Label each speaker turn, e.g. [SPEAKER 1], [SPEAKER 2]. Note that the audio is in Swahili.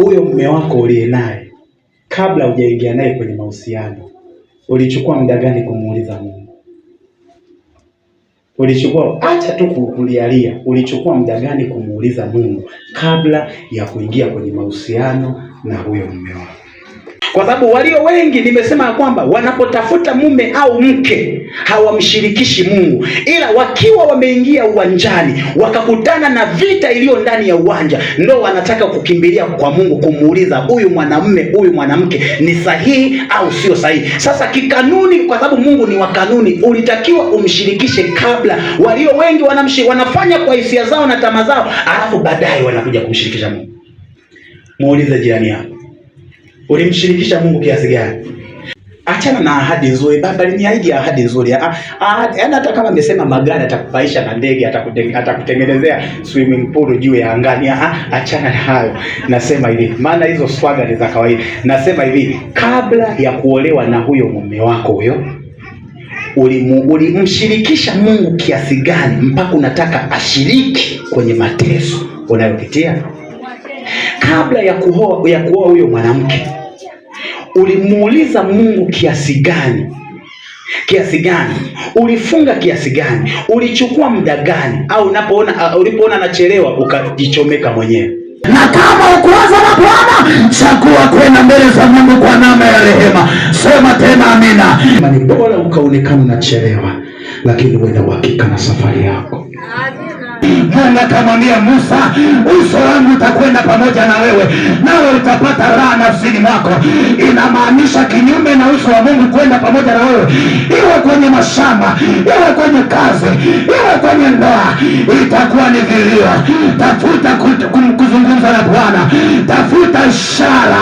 [SPEAKER 1] huyo mume wako uliye naye, kabla hujaingia naye kwenye mahusiano, ulichukua muda gani kumuuliza Mungu? Acha tu kulialia, ulichukua muda gani kumuuliza Mungu kabla ya kuingia kwenye mahusiano na huyo mume wako? Kwa sababu walio wengi nimesema kwamba wanapotafuta mume au mke hawamshirikishi Mungu, ila wakiwa wameingia uwanjani wakakutana na vita iliyo ndani ya uwanja, ndo wanataka kukimbilia kwa Mungu kumuuliza huyu mwanamume huyu mwanamke ni sahihi au sio sahihi. Sasa kikanuni, kwa sababu Mungu ni wa kanuni, ulitakiwa umshirikishe kabla. Walio wengi wanafanya kwa hisia zao na tamaa zao, alafu baadaye wanakuja kumshirikisha Mungu. Muulize jirani yako, ulimshirikisha Mungu kiasi gani? Achana na ahadi nzuri. Baba aliniahidi ahadi nzuri. Yaani hata kama amesema magari atakupaisha na ndege, atakutengenezea swimming pool juu ya angani. Achana na hayo. Nasema hivi, maana hizo swaga ni za kawaida. Nasema hivi, kabla ya kuolewa na huyo mume wako huyo, ulimshirikisha Mungu kiasi gani mpaka unataka ashiriki kwenye mateso unayopitia? Kabla ya kuoa huyo mwanamke, ulimuuliza Mungu kiasi gani? Ulifunga kiasi gani? Ulichukua muda gani? Au ulipoona anachelewa ukajichomeka mwenyewe?
[SPEAKER 2] Na kama ukuanza na Bwana, chagua kwenda mbele za Mungu kwa namna ya rehema. Sema tena amina.
[SPEAKER 1] Ni bora ukaonekana unachelewa, lakini uwe na uhakika na safari yako.
[SPEAKER 2] Mungu akamwambia Musa, uso wangu utakwenda pamoja na wewe, nawe utapata raha nafsini mwako. Inamaanisha kinyume na uso wa Mungu kwenda pamoja na wewe, iwe kwenye mashamba, iwe kwenye kazi, iwe kwenye ndoa, itakuwa ni vilio. Tafuta kuzungumza na Bwana, tafuta ishara